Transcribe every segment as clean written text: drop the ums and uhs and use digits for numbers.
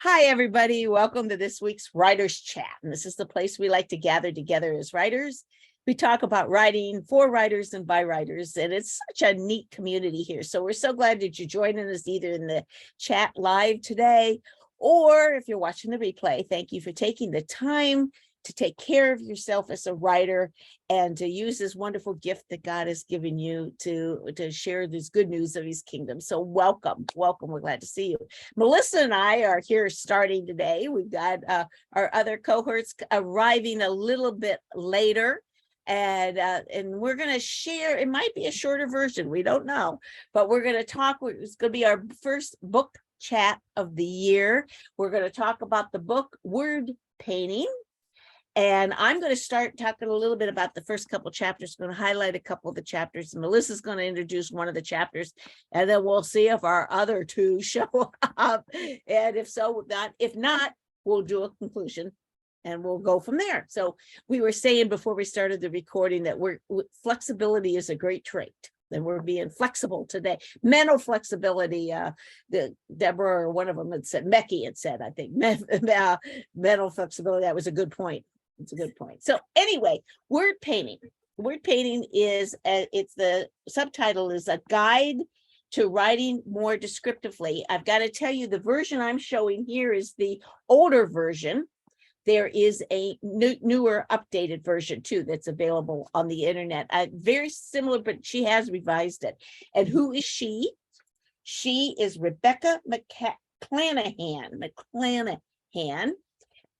Hi, everybody. Welcome to this week's Writers Chat. And this is the place we like to gather together as writers. We talk about writing for writers and by writers, and it's such a neat community here. So we're so glad that you're joining us either in the chat live today, or if you're watching the replay. Thank you for taking the time to take care of yourself as a writer and to use this wonderful gift that God has given you to share this good news of his kingdom. So welcome. We're glad to see you. Melissa and I are here starting today. We've got our other cohorts arriving a little bit later. And we're going to share, it might be a shorter version, we don't know, but we're going to talk, it's going to be our first book chat of the year. We're going to talk about the book Word Painting. And I'm going to start talking a little bit about the first couple chapters. I'm going to highlight a couple of the chapters. Melissa's going to introduce one of the chapters, and then we'll see if our other two show up. And if not, we'll do a conclusion and we'll go from there. So we were saying before we started the recording that flexibility is a great trait. And we're being flexible today. Mental flexibility, Deborah, or one of them had said, Becky had said, I think, mental flexibility. That was a good point. It's a good point. So anyway, Word Painting. Word Painting is, the subtitle is A Guide to Writing More Descriptively. I've got to tell you, the version I'm showing here is the older version. There is a newer, updated version too that's available on the internet. Very similar, but she has revised it. And who is she? She is Rebecca McClanahan.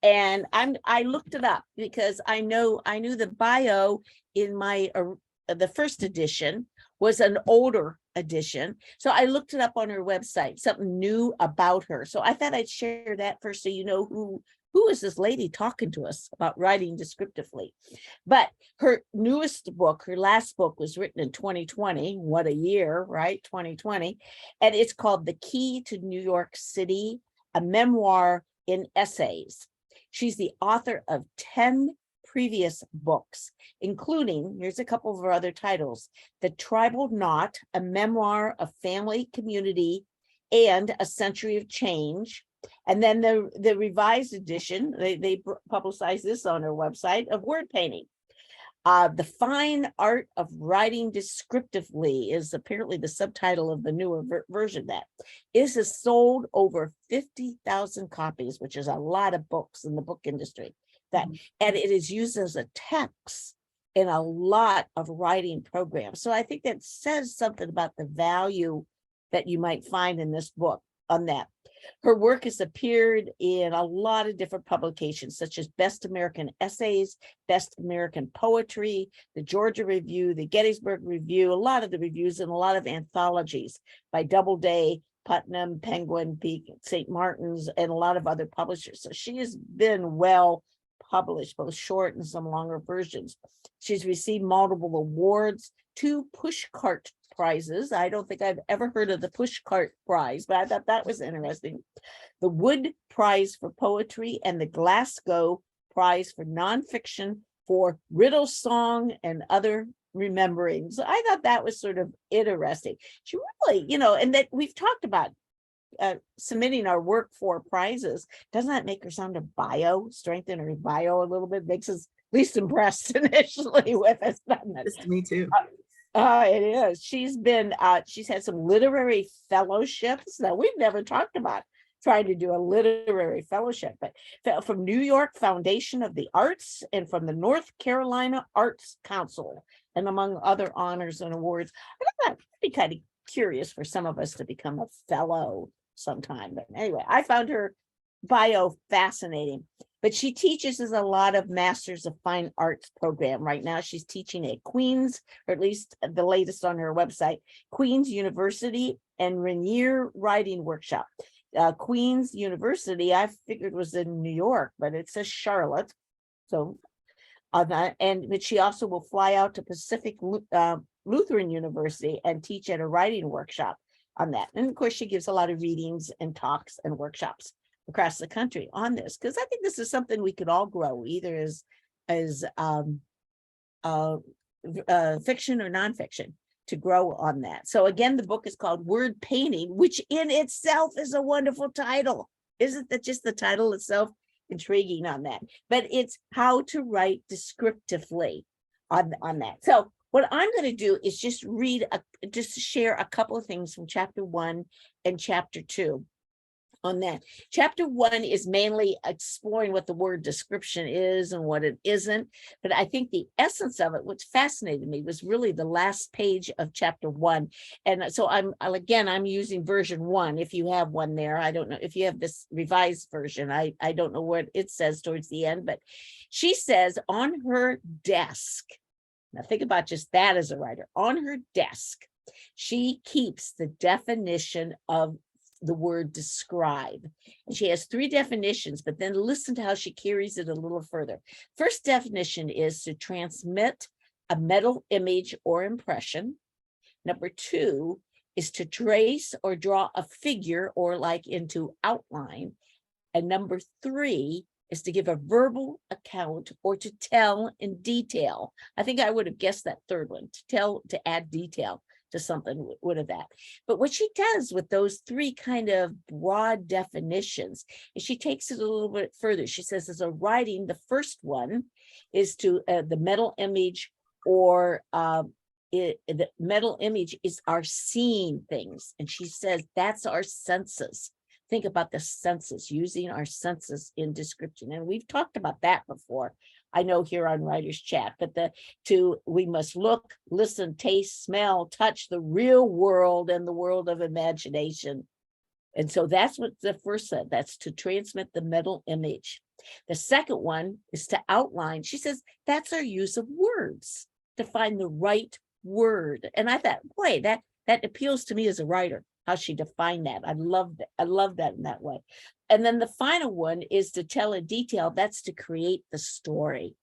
And I looked it up because I knew the bio in the first edition was an older edition. So I looked it up on her website, something new about her. So I thought I'd share that first so you know who is this lady talking to us about writing descriptively. But her newest book, her last book, was written in 2020. What a year, right? 2020. And it's called The Key to New York City, a memoir in essays. She's the author of 10 previous books, including, here's a couple of her other titles: The Tribal Knot, a memoir of family, community, and a century of change. And then the revised edition, they publicize this on their website, of Word Painting. The Fine Art of Writing Descriptively is apparently the subtitle of the newer version. That is sold over 50,000 copies, which is a lot of books in the book industry. And it is used as a text in a lot of writing programs. So I think that says something about the value that you might find in this book on that. Her work has appeared in a lot of different publications, such as Best American Essays, Best American Poetry, the Georgia Review, the Gettysburg Review, a lot of the reviews, and a lot of anthologies by Doubleday, Putnam, Penguin, Peak, St. Martin's, and a lot of other publishers. So she has been well published, both short and some longer versions. She's received multiple awards, 2 pushcart prizes. I don't think I've ever heard of the pushcart prize, but I thought that was interesting. The Wood Prize for Poetry and the Glasgow Prize for Nonfiction for Riddle Song and Other Rememberings. So I thought that was sort of interesting. She really, and that we've talked about submitting our work for prizes. Doesn't that make her sound a bio, strengthen her bio a little bit? Makes us least impressed initially with us. Me too. It is. She's had some literary fellowships that we've never talked about, trying to do a literary fellowship, but from New York Foundation of the Arts and from the North Carolina Arts Council, and among other honors and awards. I think that'd be kind of curious for some of us to become a fellow sometime. But anyway, I found her bio fascinating. But she teaches us a lot of Masters of Fine Arts program. Right now, she's teaching at Queens, or at least the latest on her website, Queens University and Rainier Writing Workshop. Queens University, I figured was in New York, but it says Charlotte. So, but she also will fly out to Pacific Lutheran University and teach at a writing workshop on that. And of course, she gives a lot of readings and talks and workshops across the country on this, because I think this is something we could all grow, either as fiction or nonfiction, to grow on that. So again, the book is called Word Painting, which in itself is a wonderful title. Isn't that just the title itself intriguing on that? But it's how to write descriptively on that. So what I'm going to do is just just share a couple of things from chapter 1 and chapter 2 on that. Chapter 1 is mainly exploring what the word description is and what it isn't. But I think the essence of it, which fascinated me, was really the last page of chapter 1. And so I'm using version 1. If you have one there, I don't know if you have this revised version. I don't know what it says towards the end, but she says on her desk. Now think about just that as a writer. On her desk, she keeps the definition of the word describe. And she has 3 definitions, but then listen to how she carries it a little further. First definition is to transmit a mental image or impression. Number 2 is to trace or draw a figure or like into outline. And number 3 is to give a verbal account or to tell in detail. I think I would have guessed that third one, to add detail to something would have that. But what she does with those 3 kind of broad definitions is she takes it a little bit further. She says as a writing, the first one is to the mental image, or the mental image is our seeing things. And she says that's our senses. Think about the senses, using our senses in description. And we've talked about that before, I know, here on Writers Chat, but we must look, listen, taste, smell, touch the real world and the world of imagination. And so that's what the first said, that's to transmit the mental image. The second one is to outline. She says that's our use of words, to find the right word. And I thought, boy, that appeals to me as a writer, how she defined that. I love that in that way. And then the final one is to tell in detail. That's to create the story,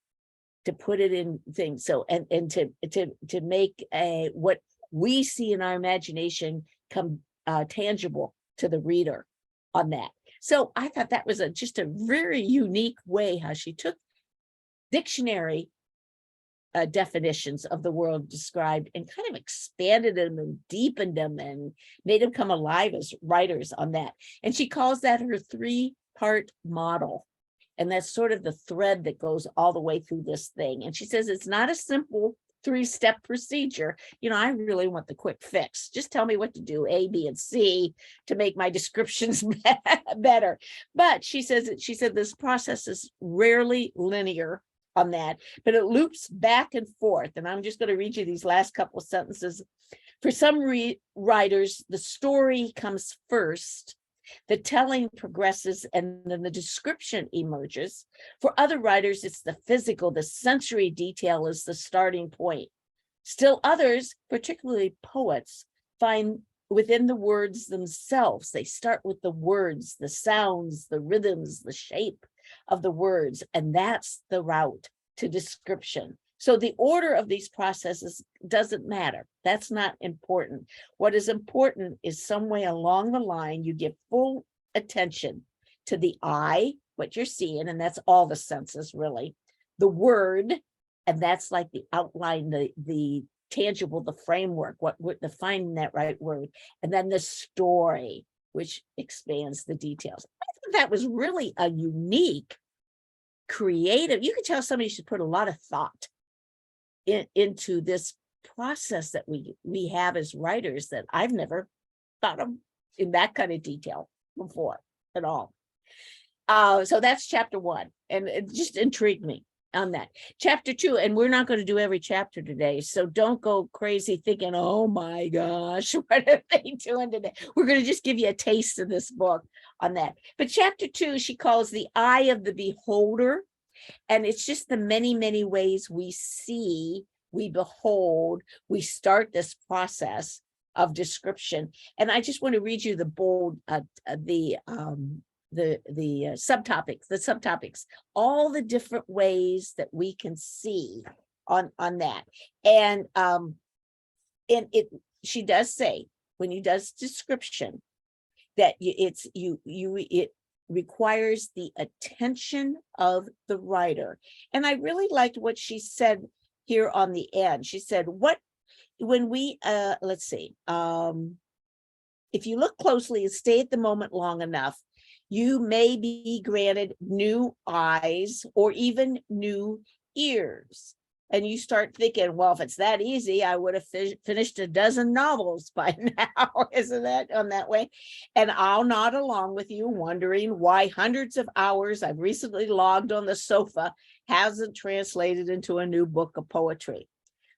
to put it in things. So and to make what we see in our imagination come tangible to the reader on that. So I thought that was just a very unique way how she took dictionary definitions of the world described and kind of expanded them and deepened them and made them come alive as writers on that. And she calls that her 3-part model. And that's sort of the thread that goes all the way through this thing. And she says it's not a simple 3-step procedure. I really want the quick fix. Just tell me what to do, A, B, and C, to make my descriptions better. But she said this process is rarely linear on that, but it loops back and forth. And I'm just going to read you these last couple of sentences. For some writers, the story comes first, the telling progresses, and then the description emerges. For other writers, it's the physical, the sensory detail is the starting point. Still others, particularly poets, find within the words themselves. They start with the words, the sounds, the rhythms, the shape of the words, and that's the route to description. So the order of these processes doesn't matter. That's not important. What is important is some way along the line you give full attention to the eye, what you're seeing, and that's all the senses really. The word, and that's like the outline, the tangible, the framework, what defining that right word, and then the story, which expands the details. I think that was really a unique, creative. You could tell somebody should put a lot of thought into this process that we have as writers that I've never thought of in that kind of detail before at all. So that's chapter 1, and it just intrigued me on that. Chapter 2, and we're not going to do every chapter today, so don't go crazy thinking, oh my gosh, what are they doing today? We're going to just give you a taste of this book on that. But chapter 2, she calls the eye of the beholder, and it's just the many, many ways we see, we behold, we start this process of description. And I just want to read you the bold, the subtopics, all the different ways that we can see on that. And she does say when you does description that it requires the attention of the writer. And I really liked what she said here on the end. She said, when we let's see, if you look closely and stay at the moment long enough, You may be granted new eyes or even new ears. And you start thinking, well, if it's that easy, I would have finished a dozen novels by now. Isn't that on that way? And I'll nod along with you, wondering why hundreds of hours I've recently logged on the sofa hasn't translated into a new book of poetry.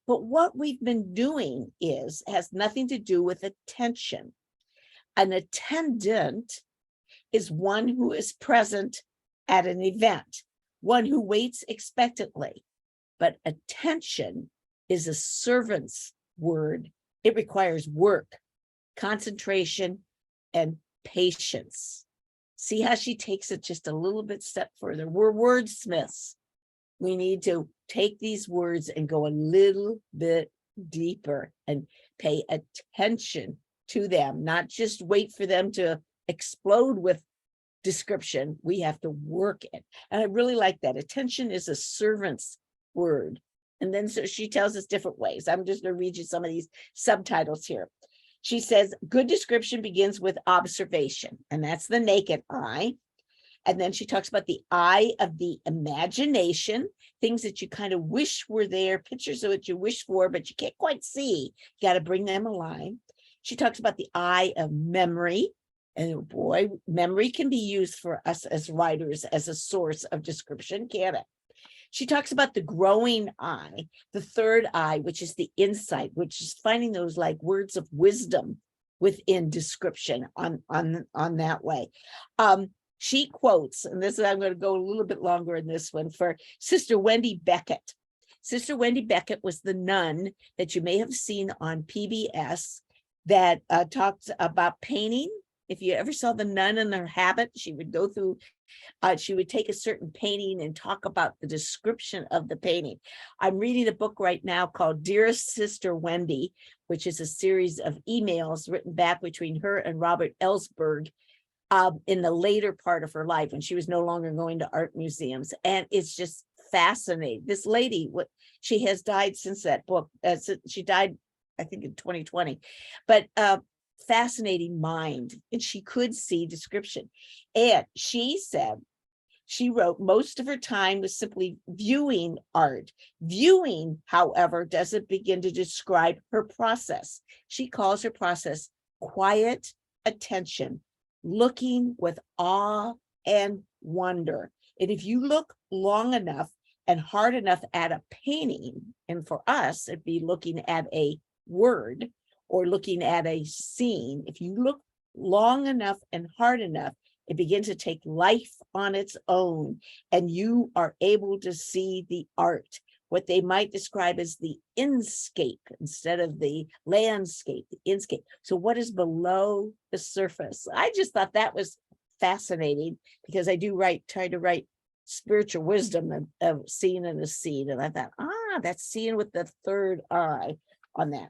But what we've been doing has nothing to do with attention. An attendant is one who is present at an event, one who waits expectantly. But attention is a servant's word. It requires work, concentration, and patience. See how she takes it just a little bit step further. We're wordsmiths. We need to take these words and go a little bit deeper and pay attention to them, not just wait for them to explode with description. We have to work it. And I really like that. Attention is a servant's word. And then so she tells us different ways. I'm just going to read you some of these subtitles here. She says, good description begins with observation, and that's the naked eye. And then she talks about the eye of the imagination, things that you kind of wish were there, pictures of what you wish for, but you can't quite see. You got to bring them alive. She talks about the eye of memory. And boy, memory can be used for us as writers as a source of description, can't it? She talks about the growing eye, the third eye, which is the insight, which is finding those like words of wisdom within description on that way. She quotes, and this is, I'm going to go a little bit longer in this one, for Sister Wendy Beckett. Sister Wendy Beckett was the nun that you may have seen on PBS that talks about painting. If you ever saw the nun in her habit, she would go through, she would take a certain painting and talk about the description of the painting. I'm reading a book right now called Dearest Sister Wendy, which is a series of emails written back between her and Robert Ellsberg in the later part of her life when she was no longer going to art museums. And it's just fascinating. This lady, she has died since that book. She died, I think, in 2020. But fascinating mind, and she could see description. And she said, she wrote, most of her time was simply viewing art. Viewing, however, doesn't begin to describe her process. She calls her process quiet attention, looking with awe and wonder. And if you look long enough and hard enough at a painting, and for us, it'd be looking at a word or looking at a scene, if you look long enough and hard enough, it begins to take life on its own, and you are able to see the art, what they might describe as the inscape instead of the landscape, the inscape. So what is below the surface? I just thought that was fascinating, because I do try to write spiritual wisdom of seeing in a scene. And I thought, that's seeing with the third eye on that.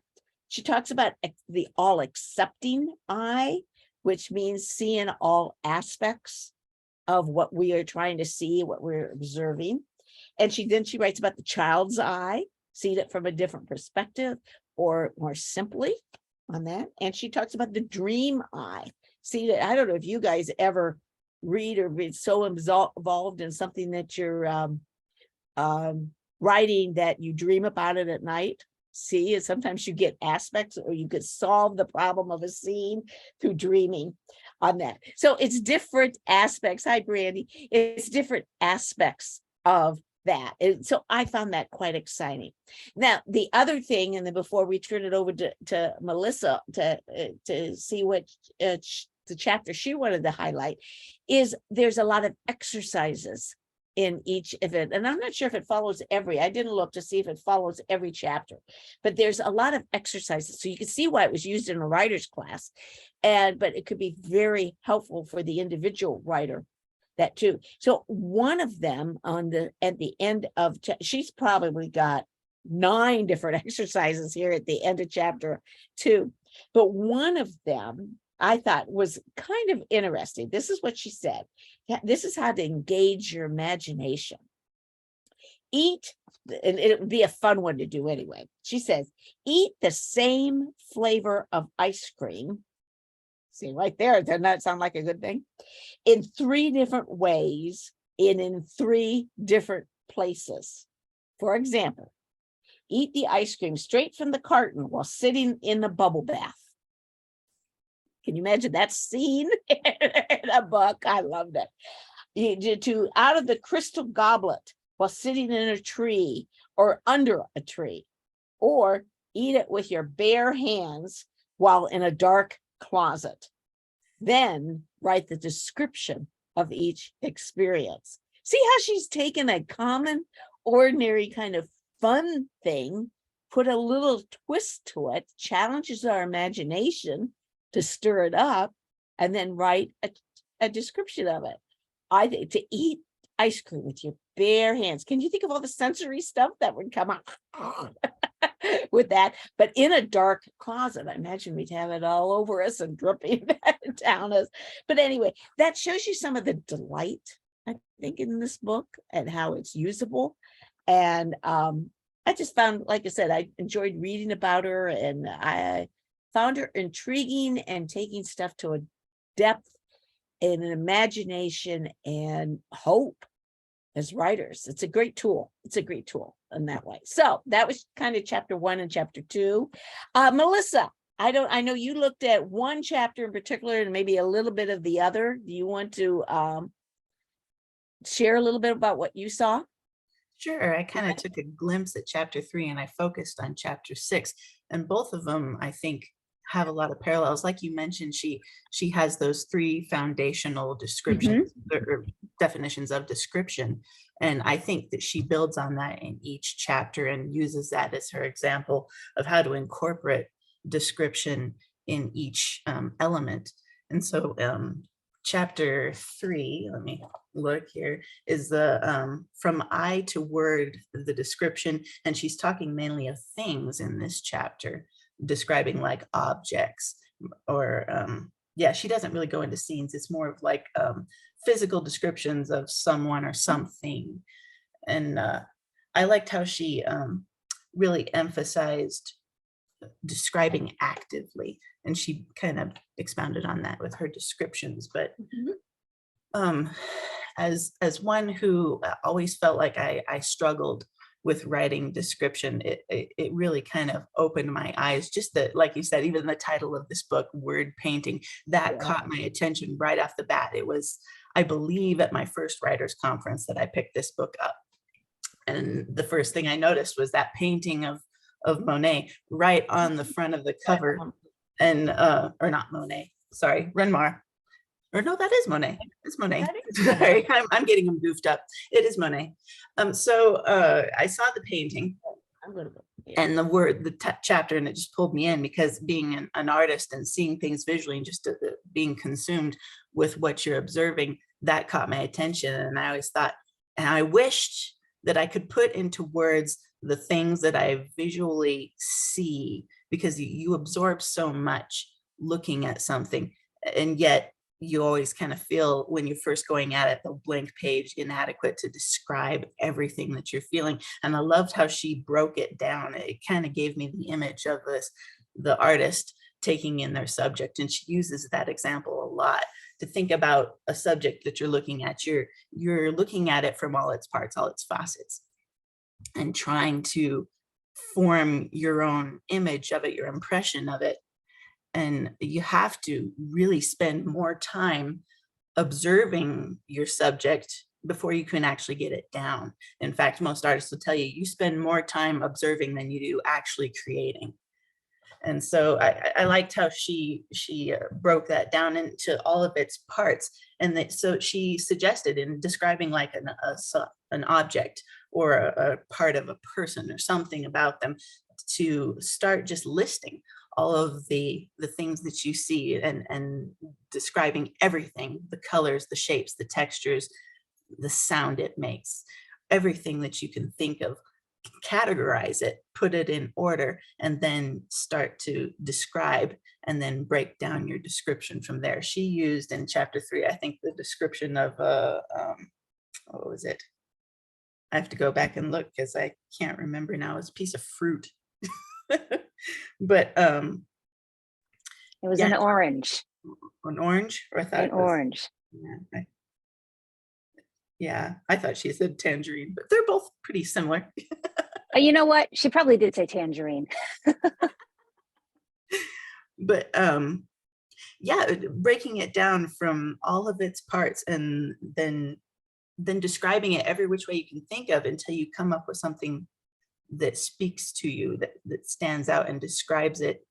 She talks about the all accepting eye, which means seeing all aspects of what we are trying to see, what we're observing. And she writes about the child's eye, seeing it from a different perspective, or more simply on that. And she talks about the dream eye. See, I don't know if you guys ever read or be so involved in something that you're writing that you dream about it at night. See, and sometimes you get aspects, or you could solve the problem of a scene through dreaming on that. So it's different aspects. Hi, Brandy. It's different aspects of that. And so I found that quite exciting. Now, the other thing, and then before we turn it over to Melissa to see what the chapter she wanted to highlight, is there's a lot of exercises in each event. And I'm not sure if it follows I didn't look to see if it follows every chapter, but there's a lot of exercises. So you can see why it was used in a writer's class, but it could be very helpful for the individual writer, that too. So one of them at the end of, she's probably got 9 different exercises here at the end of chapter 2, but one of them I thought was kind of interesting. This is what she said. This is how to engage your imagination. Eat, and it would be a fun one to do anyway. She says, eat the same flavor of ice cream See, right there, doesn't that sound like a good thing? In 3 different ways and in 3 different places. For example, eat the ice cream straight from the carton while sitting in the bubble bath. Can you imagine that scene in a book? I loved it. To out of the crystal goblet while sitting in a tree or under a tree, or eat it with your bare hands while in a dark closet. Then write the description of each experience. See how she's taken a common, ordinary kind of fun thing, put a little twist to it, challenges our imagination to stir it up, and then write a description of it. I think to eat ice cream with your bare hands. Can you think of all the sensory stuff that would come out with that? But in a dark closet, I imagine we'd have it all over us and dripping down us. But anyway, that shows you some of the delight, I think, in this book and how it's usable. And I just found, like I said, I enjoyed reading about her, and I found her intriguing and taking stuff to a depth and an imagination and hope as writers. It's a great tool. It's a great tool in that way. So that was kind of chapter 1 and chapter 2. Melissa, I know you looked at one chapter in particular and maybe a little bit of the other. Do you want to share a little bit about what you saw? Sure. I kind of took a glimpse at chapter 3 and I focused on chapter 6, and both of them, I think, have a lot of parallels. Like you mentioned, she has those 3 foundational descriptions or definitions of description. And I think that she builds on that in each chapter and uses that as her example of how to incorporate description in each element. And so chapter 3, let me look here, is the from I to word, the description. And she's talking mainly of things in this chapter, describing like objects or yeah, she doesn't really go into scenes. It's more of like physical descriptions of someone or something. And I liked how she really emphasized describing actively, and she kind of expounded on that with her descriptions. But as one who always felt like I struggled with writing description, it really kind of opened my eyes. Just that, like you said, even the title of this book, word painting, that caught my attention right off the bat. It was, I believe, at my first writers conference that I picked this book up. And the first thing I noticed was that painting of Monet right on the front of the cover. And or not Monet, sorry, Renoir. Or no, that is Monet. It's Monet. Sorry, I'm getting them goofed up. It is Monet. So I saw the painting and the word, the chapter, and it just pulled me in, because being an artist and seeing things visually and just being consumed with what you're observing, that caught my attention. And I always thought, and I wished that I could put into words the things that I visually see, because you absorb so much looking at something, and yet you always kind of feel, when you're first going at it, the blank page inadequate to describe everything that you're feeling. And I loved how she broke it down. It kind of gave me the image of the artist taking in their subject. And she uses that example a lot to think about a subject that you're looking at. You're looking at it from all its parts, all its facets, and trying to form your own image of it, your impression of it. And you have to really spend more time observing your subject before you can actually get it down. In fact, most artists will tell you, you spend more time observing than you do actually creating. And so I liked how she broke that down into all of its parts. And so she suggested, in describing like an object or a part of a person or something about them, to start just listing all of the things that you see, and describing everything, the colors, the shapes, the textures, the sound it makes, everything that you can think of. Categorize it, put it in order, and then start to describe, and then break down your description from there. She used in chapter 3, I think, the description of what was it? I have to go back and look because I can't remember now. It's a piece of fruit. But it was an orange. An orange, or I thought An it was, orange. yeah, I thought she said tangerine, but they're both pretty similar. You know what? She probably did say tangerine. But yeah, breaking it down from all of its parts, and then describing it every which way you can think of until you come up with something that speaks to you, that stands out and describes it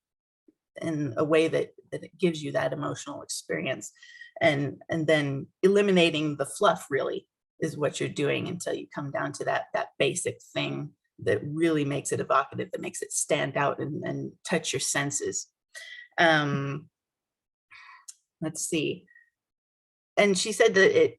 in a way that it gives you that emotional experience. And then eliminating the fluff really is what you're doing until you come down to that basic thing that really makes it evocative, that makes it stand out and touch your senses. Let's see. And she said that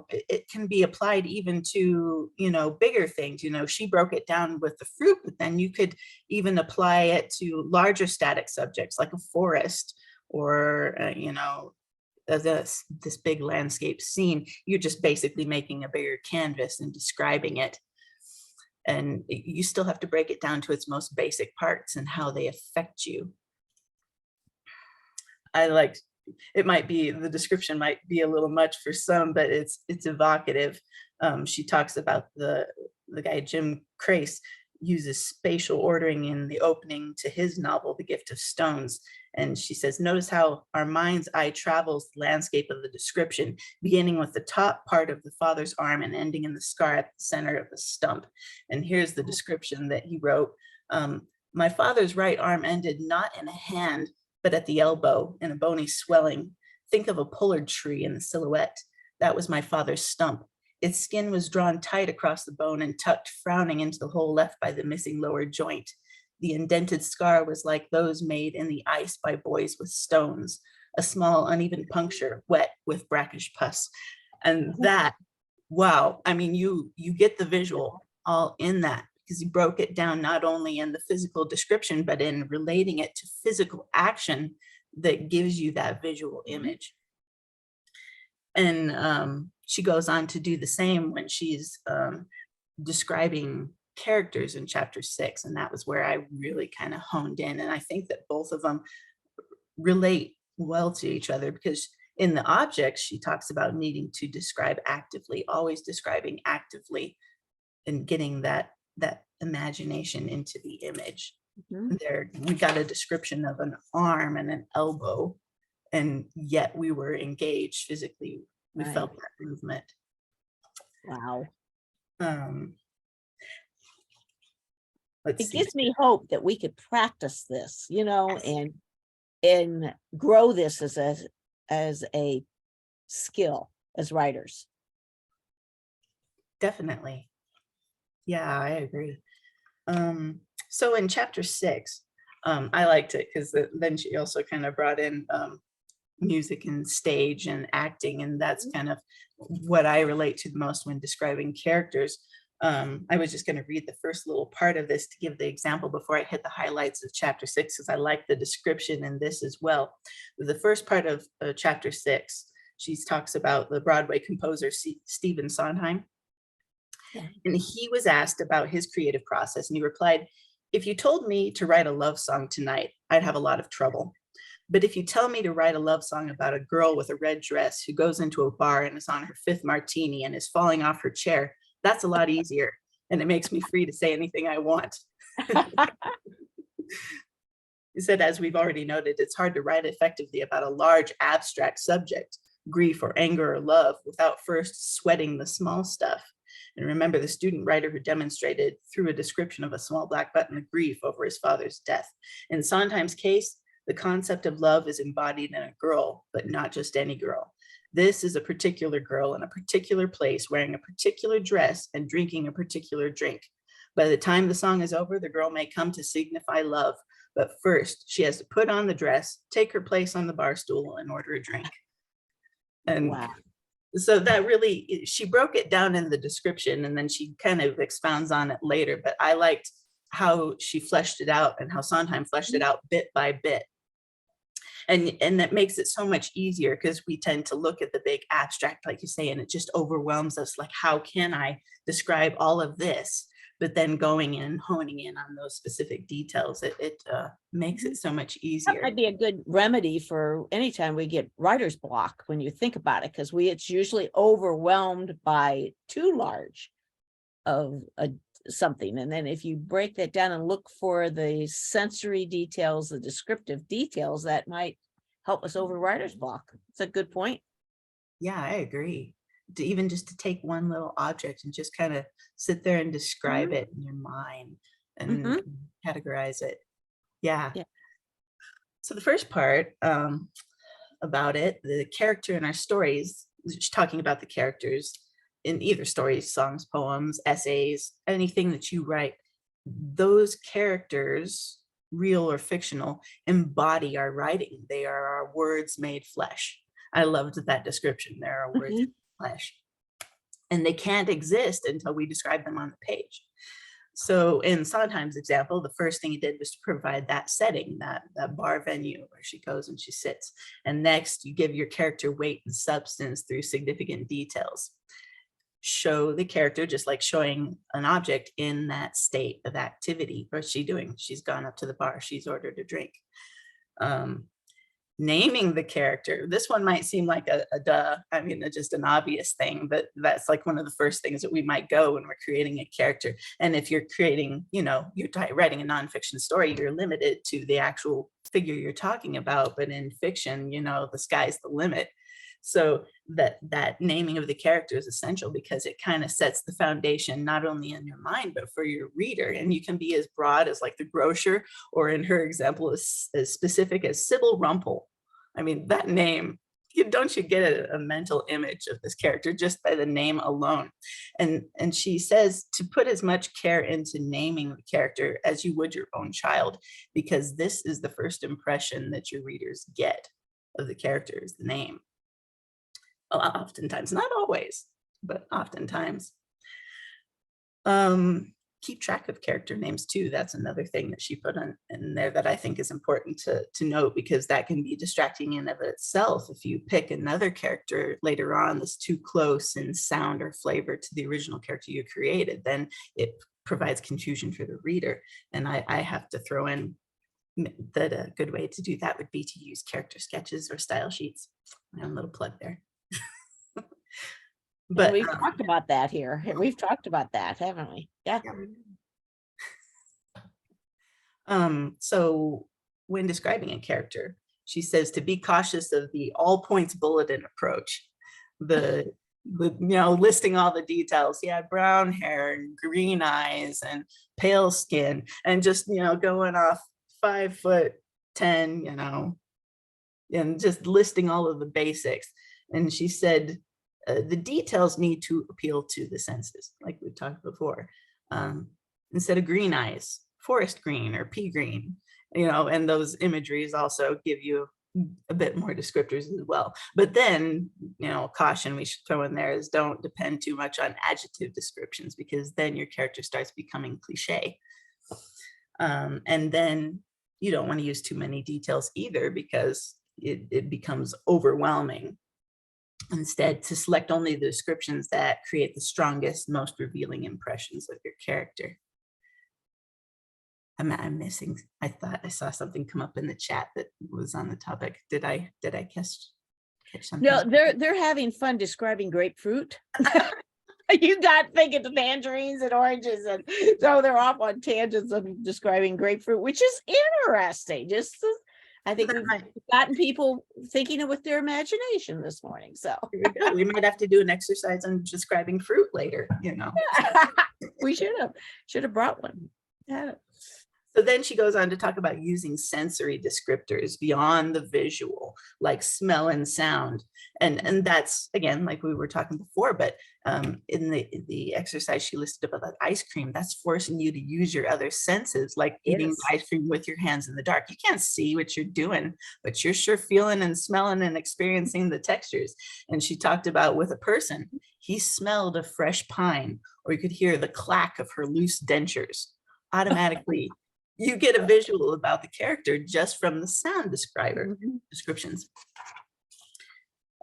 it can be applied even to, bigger things. She broke it down with the fruit, but then you could even apply it to larger static subjects like a forest, or this big landscape scene. You're just basically making a bigger canvas and describing it. And you still have to break it down to its most basic parts and how they affect you. The description might be a little much for some, but it's evocative. She talks about the guy, Jim Crace, uses spatial ordering in the opening to his novel, The Gift of Stones. And she says, notice how our mind's eye travels the landscape of the description, beginning with the top part of the father's arm and ending in the scar at the center of the stump. And here's the description that he wrote. My father's right arm ended not in a hand, but at the elbow in a bony swelling. Think of a pollard tree in the silhouette. That was my father's stump. Its skin was drawn tight across the bone and tucked frowning into the hole left by the missing lower joint. The indented scar was like those made in the ice by boys with stones, a small uneven puncture, wet with brackish pus. And that, wow, I mean, you get the visual all in that, because he broke it down not only in the physical description, but in relating it to physical action that gives you that visual image. And she goes on to do the same when she's describing characters in chapter 6. And that was where I really kind of honed in. And I think that both of them relate well to each other, because in the objects, she talks about needing to describe actively, always describing actively, and getting that imagination into the image. There, we got a description of an arm and an elbow, and yet we were engaged physically. We felt that movement. Wow. Let's It see. gives me hope that we could practice this, and grow this as a skill as writers. Definitely. Yeah, I agree. So in chapter 6, I liked it because then she also kind of brought in music and stage and acting, and that's kind of what I relate to the most when describing characters. I was just going to read the first little part of this to give the example before I hit the highlights of chapter 6, because I like the description in this as well. The first part of chapter 6, she talks about the Broadway composer Stephen Sondheim. And he was asked about his creative process, and he replied, if you told me to write a love song tonight, I'd have a lot of trouble. But if you tell me to write a love song about a girl with a red dress who goes into a bar and is on her 5th martini and is falling off her chair, that's a lot easier. And it makes me free to say anything I want. He said, as we've already noted, it's hard to write effectively about a large abstract subject, grief or anger or love, without first sweating the small stuff. And remember the student writer who demonstrated through a description of a small black button of grief over his father's death. In Sondheim's case, the concept of love is embodied in a girl, but not just any girl. This is a particular girl in a particular place, wearing a particular dress and drinking a particular drink. By the time the song is over, the girl may come to signify love, but first she has to put on the dress, take her place on the bar stool, and order a drink. And wow. So that really, she broke it down in the description, and then she kind of expounds on it later, but I liked how she fleshed it out and how Sondheim fleshed it out bit by bit. And that makes it so much easier, because we tend to look at the big abstract, like you say, and it just overwhelms us. Like, how can I describe all of this? but then going in, honing in on those specific details, it makes it so much That easier. might be a good remedy for anytime we get writer's block when you think about it, because it's usually overwhelmed by too large of something. And then if you break that down and look for the sensory details, the descriptive details, that might help us over writer's block. It's a good point. Yeah, I agree. To even just to take one little object and just kind of sit there and describe it in your mind and Mhm. categorize it. Yeah. Yeah. So the first part about it, the character in our stories, just talking about the characters in either stories, songs, poems, essays, anything that you write, those characters, real or fictional, embody our writing. They are our words made flesh. I loved that description. There are words made flesh. And they can't exist until we describe them on the page. So in Sondheim's example, the first thing he did was to provide that setting, that bar venue where she goes and she sits. And next, you give your character weight and substance through significant details. Show the character, just like showing an object, in that state of activity. What's she doing? She's gone up to the bar. She's ordered a drink. Naming the character. This one might seem like a duh. I mean, just an obvious thing, but that's like one of the first things that we might go when we're creating a character. And if you're creating, you're writing a nonfiction story, you're limited to the actual figure you're talking about. But in fiction, the sky's the limit. So that naming of the character is essential because it kind of sets the foundation, not only in your mind, but for your reader. And you can be as broad as like the grocer, or in her example, as specific as Sybil Rumpel. I mean, that name, don't you get a mental image of this character just by the name alone? And she says to put as much care into naming the character as you would your own child, because this is the first impression that your readers get of the character, is the name. Well, oftentimes, not always, but oftentimes. Keep track of character names too. That's another thing that she put in there that I think is important to note, because that can be distracting in of itself. If you pick another character later on that's too close in sound or flavor to the original character you created, then it provides confusion for the reader. And I have to throw in that a good way to do that would be to use character sketches or style sheets. My own little plug there. But we've talked about that here. We've talked about that, haven't we? Yeah. So when describing a character, she says to be cautious of the all points bulletin approach. The listing all the details. He had brown hair and green eyes and pale skin, and just going off 5'10", and just listing all of the basics. And she said, the details need to appeal to the senses, like we talked before. Instead of green eyes, forest green or pea green, and those imageries also give you a bit more descriptors as well. But then, caution we should throw in there is don't depend too much on adjective descriptions, because then your character starts becoming cliche. And then you don't want to use too many details either, because it becomes overwhelming. Instead, to select only the descriptions that create the strongest, most revealing impressions of your character. I'm missing. I thought I saw something come up in the chat that was on the topic. Did I catch something? No, they're having fun describing grapefruit. You got thinking of tangerines and oranges, and so they're off on tangents of describing grapefruit, which is interesting. I think we've gotten people thinking with their imagination this morning. So we might have to do an exercise on describing fruit later. We should have brought one. Yeah. So then she goes on to talk about using sensory descriptors beyond the visual, like smell and sound. And that's, again, like we were talking before, but in the exercise she listed about that ice cream, that's forcing you to use your other senses, like eating ice cream with your hands in the dark. You can't see what you're doing, but you're sure feeling and smelling and experiencing the textures. And she talked about with a person, he smelled a fresh pine, or you could hear the clack of her loose dentures. Automatically, you get a visual about the character just from the sound descriptions.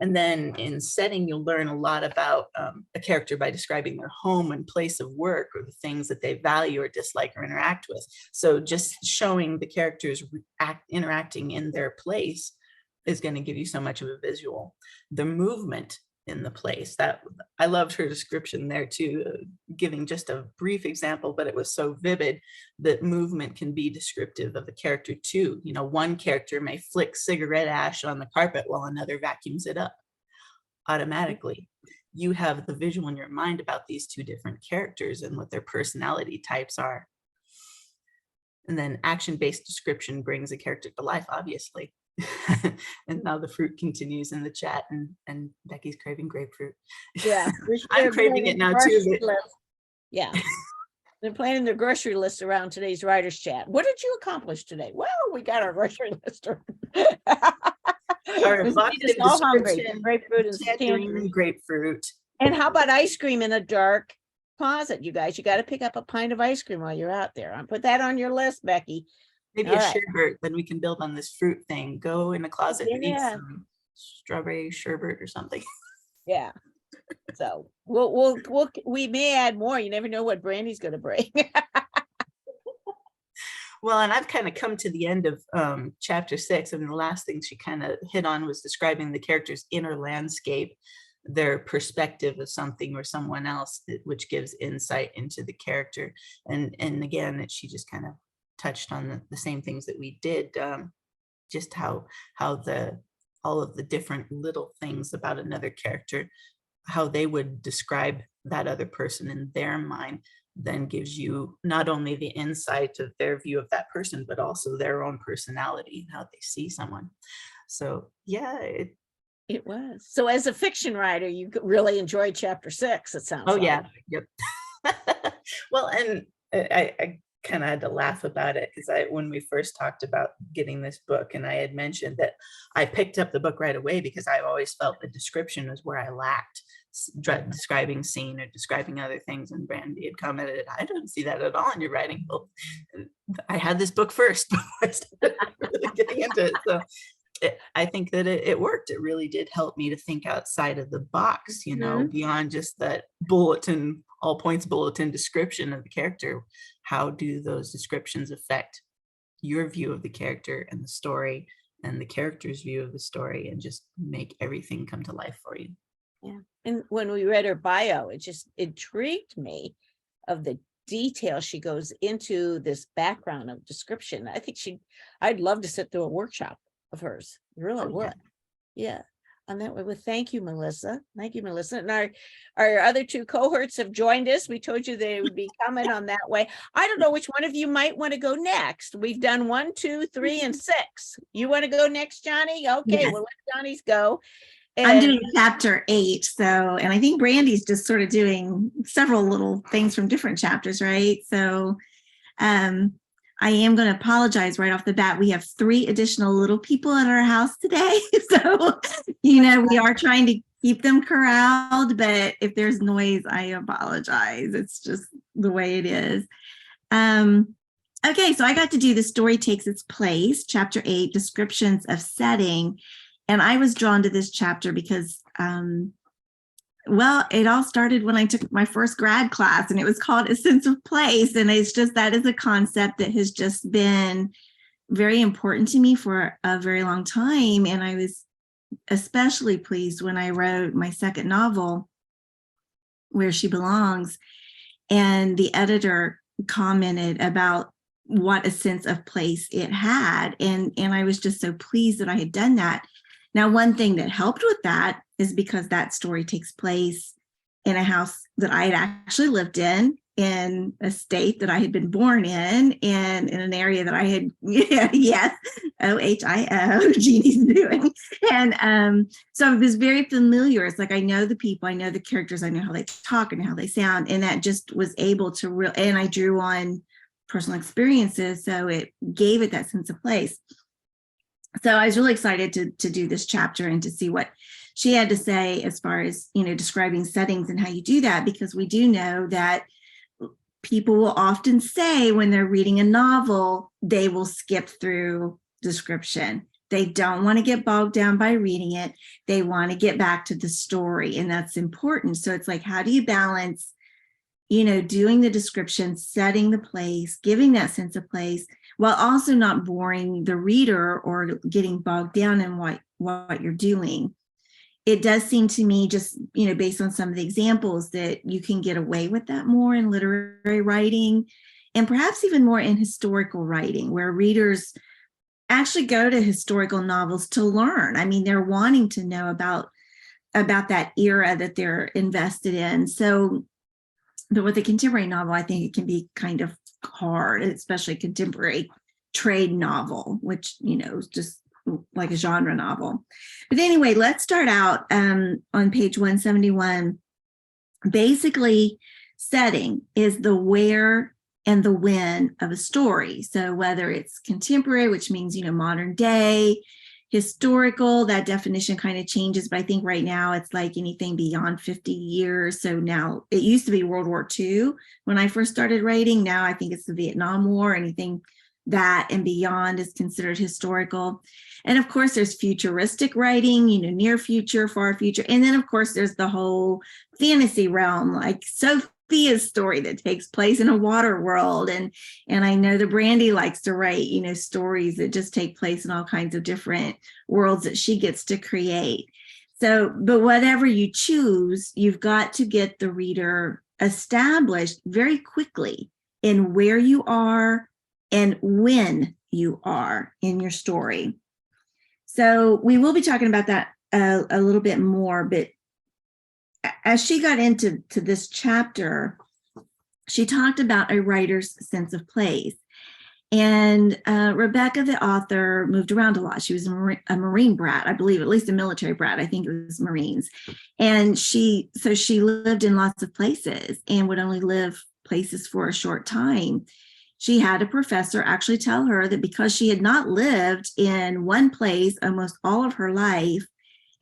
And then in setting, you'll learn a lot about a character by describing their home and place of work, or the things that they value or dislike or interact with. So just showing the characters interacting in their place is going to give you so much of a visual. The movement in the place, that I loved her description there too, giving just a brief example, but it was so vivid that movement can be descriptive of the character too. You know, one character may flick cigarette ash on the carpet while another vacuums it up. Automatically, you have the visual in your mind about these two different characters and what their personality types are. And then action-based description brings a character to life, obviously. And now the fruit continues in the chat, and Becky's craving grapefruit. Yeah. I'm craving it now too. Yeah. They're planning their grocery list around today's writer's chat. What did you accomplish today? Well, we got our grocery list. Our evocative all hungry. description, Grapefruit and tangerine and grapefruit. And how about ice cream in a dark closet, you guys? You got to pick up a pint of ice cream while you're out there. I'll put that on your list, Becky. Maybe All a right. sherbet, then we can build on this fruit thing. Go in the closet and eat Yeah. some strawberry sherbet or something. Yeah. So we may add more. You never know what Brandy's going to bring. Well, and I've kind of come to the end of chapter 6, and the last thing she kind of hit on was describing the character's inner landscape, their perspective of something or someone else, which gives insight into the character. And again, she just kind of touched on the same things that we did, just how all of the different little things about another character, how they would describe that other person in their mind, then gives you not only the insight of their view of that person, but also their own personality and how they see someone. So yeah, It was. So as a fiction writer, you really enjoyed chapter 6, it sounds like. yeah, yep. Well, and I kind of had to laugh about it, because when we first talked about getting this book, and I had mentioned that I picked up the book right away because I always felt the description was where I lacked, describing scene or describing other things. And Brandy had commented, I don't see that at all in your writing. Well, I had this book first before I started really getting into it. So I think that it worked. It really did help me to think outside of the box, you know, beyond just that bulletin, all points bulletin description of the character. How do those descriptions affect your view of the character and the story, and the character's view of the story, and just make everything come to life for you? Yeah. And when we read her bio, it just intrigued me of the detail she goes into, this background of description. I think I'd love to sit through a workshop of hers. Really would. Yeah. On that way. Well, thank you, Melissa. Thank you, Melissa. And our other two cohorts have joined us. We told you they would be coming on that way. I don't know which one of you might want to go next. We've done 1, 2, 3, and 6. You want to go next, Johnny? Okay, Yes. we'll let Johnny's go. I'm doing chapter 8. So, and I think Brandy's just sort of doing several little things from different chapters, right? So, I am going to apologize right off the bat. We have 3 additional little people at our house today. So, we are trying to keep them corralled, but if there's noise, I apologize. It's just the way it is. Okay, so I got to do The Story Takes Its Place, chapter 8, descriptions of setting. And I was drawn to this chapter because, it all started when I took my first grad class, and it was called A Sense of Place. And it's just, that is a concept that has just been very important to me for a very long time. And I was especially pleased when I wrote my second novel, Where She Belongs, and the editor commented about what a sense of place it had. And I was just so pleased that I had done that. Now, one thing that helped with that is because that story takes place in a house that I had actually lived in a state that I had been born in, and in an area that I had, yes, OHIO, Jeannie's doing. And so it was very familiar. It's like, I know the people, I know the characters, I know how they talk and how they sound. And that just was able to and I drew on personal experiences. So it gave it that sense of place. So I was really excited to do this chapter and to see what she had to say as far as, describing settings and how you do that, because we do know that people will often say when they're reading a novel, they will skip through description. They don't want to get bogged down by reading it. They want to get back to the story, and that's important. So it's like, how do you balance, doing the description, setting the place, giving that sense of place, while also not boring the reader or getting bogged down in what you're doing. It does seem to me, just, based on some of the examples, that you can get away with that more in literary writing, and perhaps even more in historical writing, where readers actually go to historical novels to learn. I mean, they're wanting to know about that era that they're invested in. So, but with a contemporary novel, I think it can be kind of hard, especially contemporary trade novel, which, is just like a genre novel. But anyway, let's start out on page 171. Basically, setting is the where and the when of a story. So whether it's contemporary, which means, modern day, historical, that definition kind of changes, but I think right now it's like anything beyond 50 years. So now, it used to be World War II when I first started writing. Now I think it's the Vietnam War. Anything that and beyond is considered historical. And of course, there's futuristic writing, near future, far future. And then of course, there's the whole fantasy realm, like Sophia's story that takes place in a water world. And I know that Brandy likes to write, stories that just take place in all kinds of different worlds that she gets to create. So, but whatever you choose, you've got to get the reader established very quickly in where you are and when you are in your story. So we will be talking about that a little bit more, but as she got into this chapter, she talked about a writer's sense of place. And Rebecca, the author, moved around a lot. She was a Marine brat, I believe, at least a military brat. I think it was Marines. And she lived in lots of places and would only live places for a short time. She had a professor actually tell her that because she had not lived in one place almost all of her life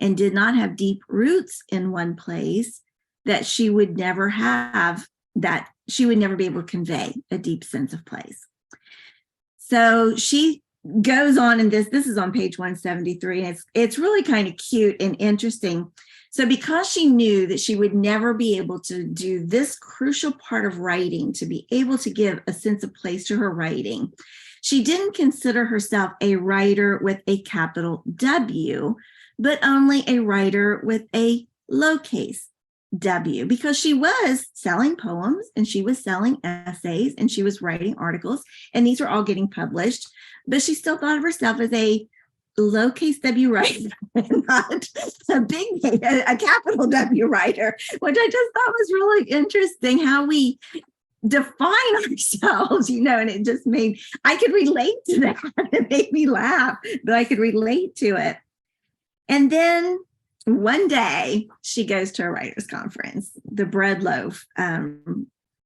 and did not have deep roots in one place, that she would never have that, she would never be able to convey a deep sense of place. So she goes on, and this is on page 173, and it's really kind of cute and interesting. So because she knew that she would never be able to do this crucial part of writing, to be able to give a sense of place to her writing, she didn't consider herself a writer with a capital W, but only a writer with a lowercase W, because she was selling poems and she was selling essays and she was writing articles, and these were all getting published, but she still thought of herself as a lowercase W writer, not a capital W writer, which I just thought was really interesting how we define ourselves, and it just I could relate to that. It made me laugh, but I could relate to it. And then one day she goes to a writer's conference, the Bread Loaf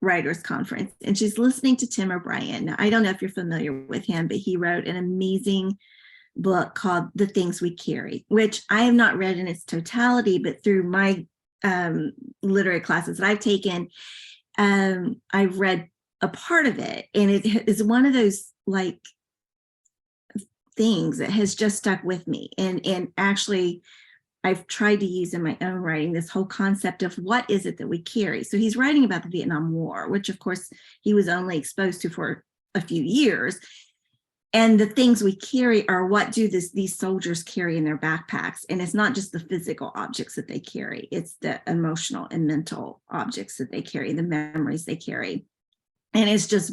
Writers Conference, and she's listening to Tim O'Brien. Now, I don't know if you're familiar with him, but he wrote an amazing book called The Things We Carry, which I have not read in its totality, but through my literary classes that I've taken, I've read a part of it. And it is one of those like things that has just stuck with me. And actually, I've tried to use in my own writing this whole concept of what is it that we carry. So he's writing about the Vietnam War, which of course he was only exposed to for a few years. And the things we carry are what do these soldiers carry in their backpacks. And it's not just the physical objects that they carry, it's the emotional and mental objects that they carry, the memories they carry. And it's just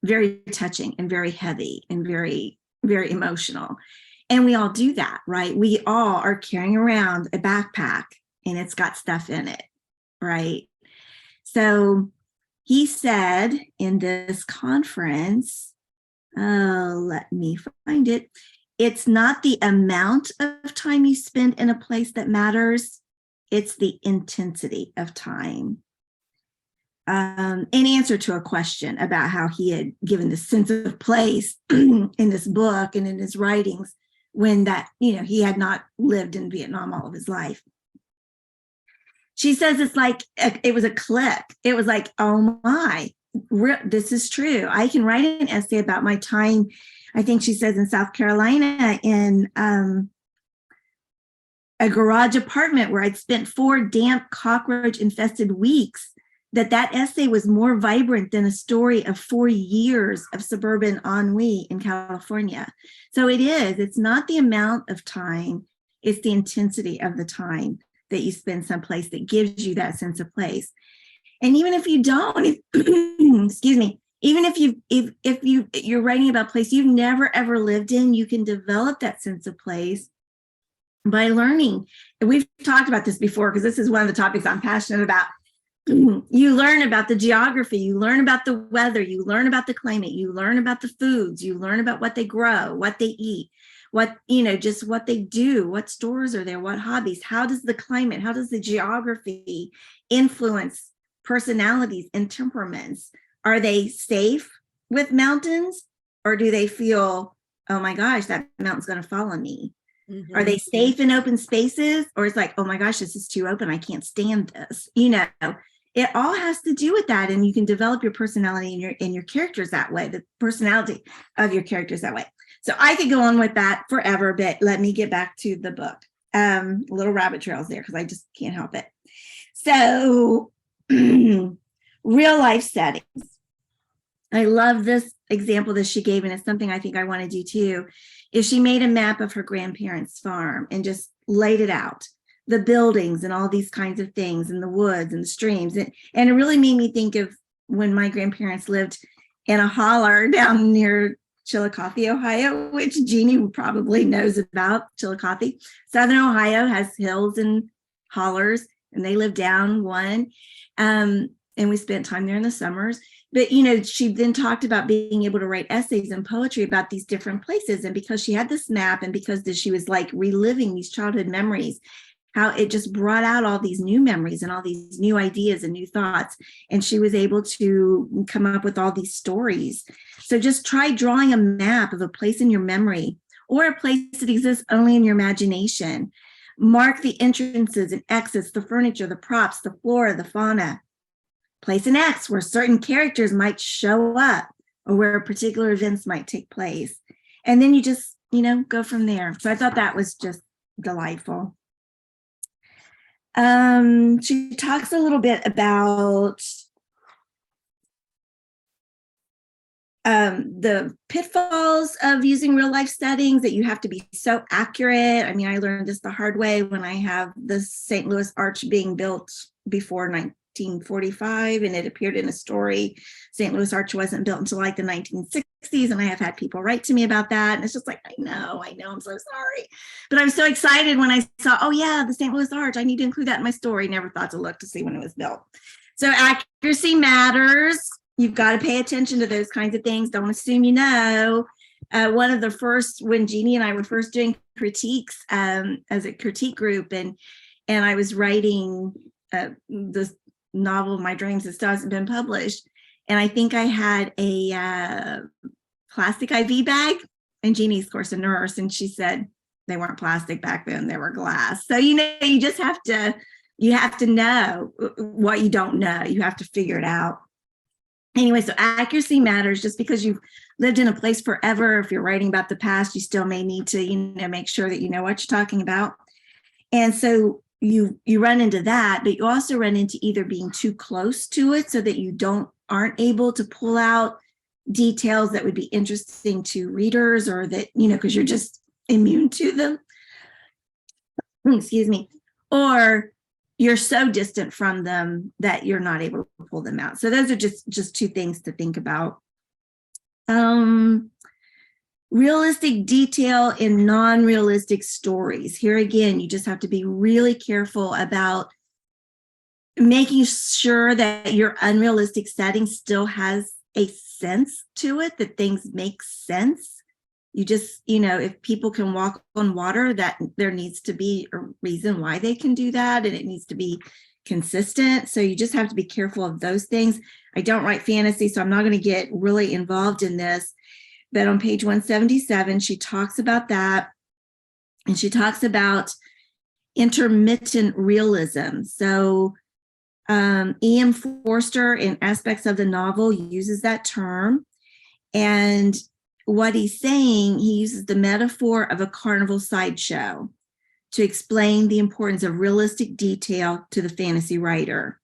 very touching and very heavy and very, very emotional. And we all do that, right? We all are carrying around a backpack and it's got stuff in it, right? So he said in this conference, let me find it. It's not the amount of time you spend in a place that matters. It's the intensity of time. In answer to a question about how he had given the sense of place in this book and in his writings when he had not lived in Vietnam all of his life. She says it's like, it was a click. It was like, oh my, this is true. I can write an essay about my time I think she says in South Carolina, in a garage apartment where I'd spent 4 damp, cockroach-infested weeks, that essay was more vibrant than a story of 4 years of suburban ennui in California. So it's not the amount of time, it's the intensity of the time that you spend someplace that gives you that sense of place. And even if you don't, excuse me, even if you're writing about a place you've never ever lived in, you can develop that sense of place by learning. And we've talked about this before, because this is one of the topics I'm passionate about. You learn about the geography, you learn about the weather, you learn about the climate, you learn about the foods, you learn about what they grow, what they eat, just what they do, what stores are there, what hobbies, how does the climate, how does the geography influence personalities and temperaments? Are they safe with mountains, or do they feel, oh my gosh, that mountain's going to fall on me? Mm-hmm. Are they safe in open spaces, or it's like, oh my gosh, this is too open, I can't stand this? It all has to do with that, and you can develop your personality and your characters that way, the personality of your characters that way. So I could go on with that forever, but let me get back to the book. Little rabbit trails there because I just can't help it. So real life settings. I love this example that she gave, and it's something I think I want to do too, is she made a map of her grandparents' farm and just laid it out, the buildings and all these kinds of things, and the woods and the streams. And it really made me think of when my grandparents lived in a holler down near Chillicothe, Ohio, which Jeannie probably knows about. Chillicothe. Southern Ohio has hills and hollers, and they live down one. And we spent time there in the summers. But, she then talked about being able to write essays and poetry about these different places. And because she had this map, and because she was like reliving these childhood memories, how it just brought out all these new memories and all these new ideas and new thoughts. And she was able to come up with all these stories. So just try drawing a map of a place in your memory, or a place that exists only in your imagination. Mark the entrances and exits, the furniture, the props, the flora, the fauna. Place an X where certain characters might show up, or where particular events might take place. And then you just, go from there. So I thought that was just delightful. She talks a little bit about the pitfalls of using real life settings, that you have to be so accurate. I mean, I learned this the hard way when I have the St. Louis Arch being built before 1945, and it appeared in a story. St. Louis Arch wasn't built until like the 1960s, and I have had people write to me about that, and it's just like, I know, I'm so sorry. But I was so excited when I saw, oh yeah, the St. Louis Arch, I need to include that in my story. Never thought to look to see when it was built. So accuracy matters. You've got to pay attention to those kinds of things. Don't assume you know. One of the first, when Jeannie and I were first doing critiques as a critique group, and I was writing this novel of my dreams that still hasn't been published, and I think I had a plastic IV bag, and Jeannie's of course a nurse, and she said they weren't plastic back then, they were glass. So you just have to know what you don't know. You have to figure it out. Anyway, so accuracy matters. Just because you've lived in a place forever, if you're writing about the past, you still may need to make sure that you know what you're talking about. And so you run into that, but you also run into either being too close to it so that you aren't able to pull out details that would be interesting to readers, or that, because you're just immune to them. Excuse me. Or you're so distant from them that you're not able to pull them out. So those are just two things to think about. Realistic detail in non-realistic stories. Here again, you just have to be really careful about making sure that your unrealistic setting still has a sense to it, that things make sense. You just, if people can walk on water, that there needs to be a reason why they can do that, and it needs to be consistent. So you just have to be careful of those things. I don't write fantasy, so I'm not going to get really involved in this. But on page 177, she talks about that. And she talks about intermittent realism. So E.M. Forster, in aspects of the novel, uses that term. And what he's saying, he uses the metaphor of a carnival sideshow to explain the importance of realistic detail to the fantasy writer.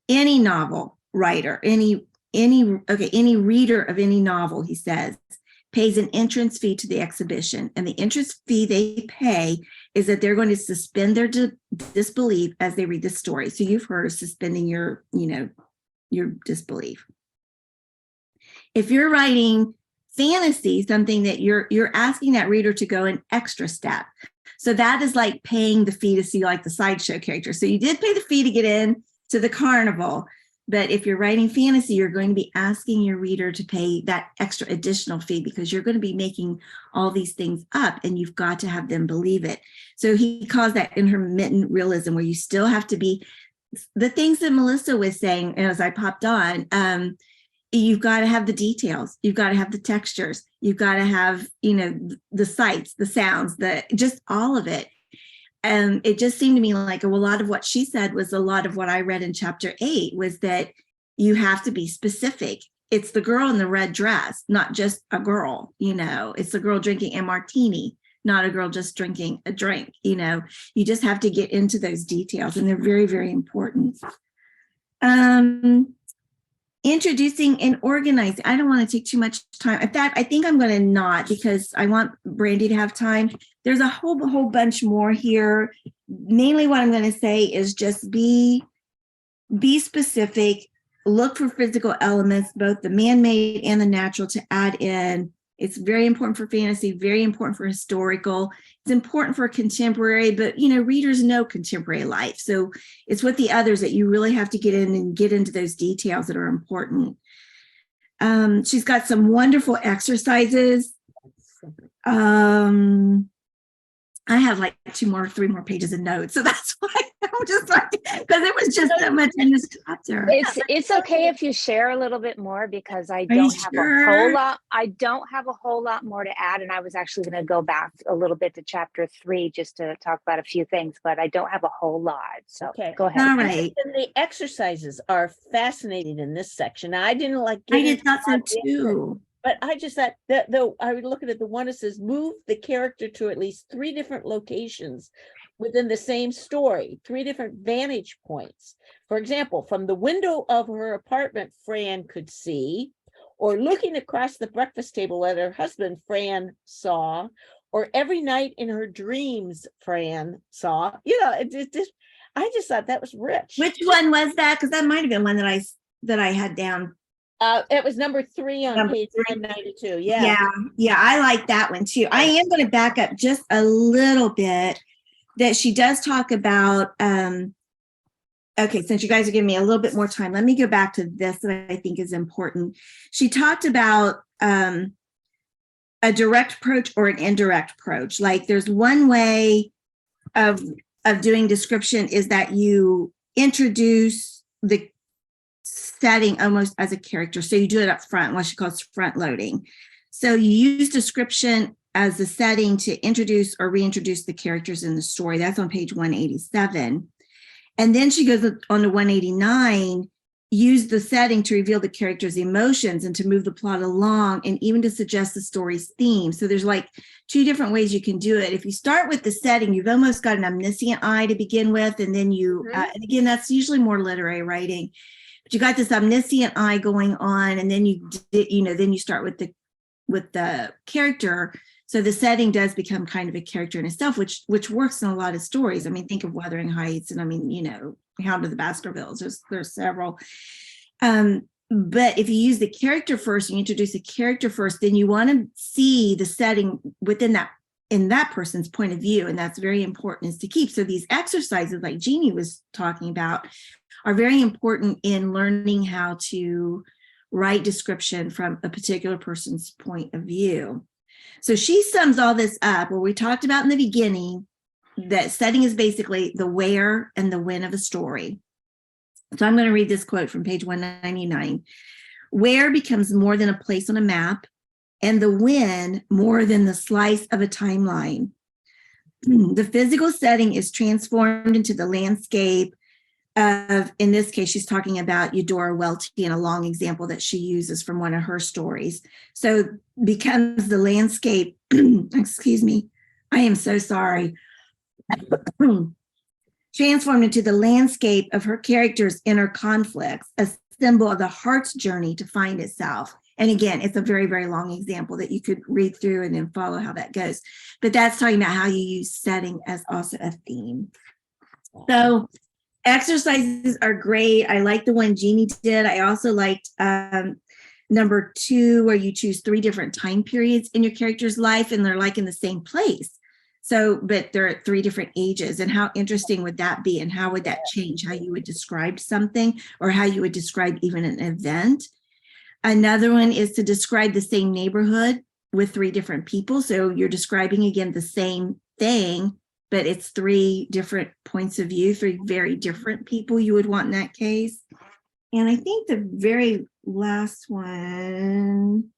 Any novel writer, any reader of any novel, he says, pays an entrance fee to the exhibition, and the entrance fee they pay is that they're going to suspend their disbelief as they read the story. So you've heard of suspending your disbelief. If you're writing fantasy, something that you're asking that reader to go an extra step. So that is like paying the fee to see like the sideshow character. So you did pay the fee to get in to the carnival, but if you're writing fantasy, you're going to be asking your reader to pay that extra additional fee because you're going to be making all these things up and you've got to have them believe it. So he calls that intermittent realism, where you still have to be the things that Melissa was saying as I popped on. You've got to have the details, you've got to have the textures, you've got to have, the sights, the sounds, just all of it. And it just seemed to me like a lot of what she said was a lot of what I read in chapter 8 was that you have to be specific. It's the girl in the red dress, not just a girl, it's the girl drinking a martini, not a girl just drinking a drink, you just have to get into those details, and they're very, very important. Introducing and organizing. I don't want to take too much time. In fact, I think I'm going to not, because I want Brandy to have time. There's a whole bunch more here. Mainly what I'm going to say is just be specific, look for physical elements, both the man-made and the natural, to add in. It's very important for fantasy, very important for historical. It's important for contemporary, but readers know contemporary life. So it's with the others that you really have to get in and get into those details that are important. She's got some wonderful exercises. I have like 3 more pages of notes. So that's why I'm just like, because it was just so much in this chapter. It's okay if you share a little bit more, because I don't have a whole lot. I don't have a whole lot more to add. And I was actually going to go back a little bit to chapter 3 just to talk about a few things, but I don't have a whole lot. So okay, go ahead. All right. And the exercises are fascinating in this section. I didn't like. I did thought so too. But I just thought that, though, I would look at the one that says move the character to at least 3 different locations within the same story, 3 different vantage points. For example, from the window of her apartment, Fran could see, or looking across the breakfast table at her husband, Fran saw, or every night in her dreams, Fran saw. I just thought that was rich. Which one was that? Because that might have been one that I had down. It was number 3 on page 192. Yeah, I like that one too. I am going to back up just a little bit. That she does talk about. Okay, since you guys are giving me a little bit more time, let me go back to this that I think is important. She talked about a direct approach or an indirect approach. Like there's one way of doing description is that you introduce the setting almost as a character. So you do it up front, what she calls front loading. So you use description as the setting to introduce or reintroduce the characters in the story. That's on page 187. And then she goes on to 189, use the setting to reveal the character's emotions and to move the plot along and even to suggest the story's theme. So there's like 2 different ways you can do it. If you start with the setting, you've almost got an omniscient eye to begin with. And then you, and again, that's usually more literary writing. But you got this omniscient eye going on, and then then you start with the character. So the setting does become kind of a character in itself, which works in a lot of stories. I mean, think of Wuthering Heights, and I mean, Hound of the Baskervilles. There's several. But if you use the character first, you introduce a character first, then you want to see the setting within that, in that person's point of view, and that's very important is to keep. So these exercises, like Jeannie was talking about, are very important in learning how to write description from a particular person's point of view. So she sums all this up where we talked about in the beginning that setting is basically the where and the when of a story. So I'm going to read this quote from page 199. Where becomes more than a place on a map, and the when more than the slice of a timeline. The physical setting is transformed into the landscape in this case, she's talking about Eudora Welty and a long example that she uses from one of her stories. So becomes the landscape, excuse me, I am so sorry, transformed into the landscape of her character's inner conflicts, a symbol of the heart's journey to find itself. And again, it's a very, very long example that you could read through and then follow how that goes. But that's talking about how you use setting as also a theme. So exercises are great. I like the one Jeannie did. I also liked number 2, where you choose 3 different time periods in your character's life, and they're like in the same place. So, but they're at 3 different ages. And how interesting would that be? And how would that change how you would describe something, or how you would describe even an event? Another one is to describe the same neighborhood with 3 different people. So you're describing, again, the same thing, but it's 3 different points of view, 3 very different people you would want in that case. And I think the very last one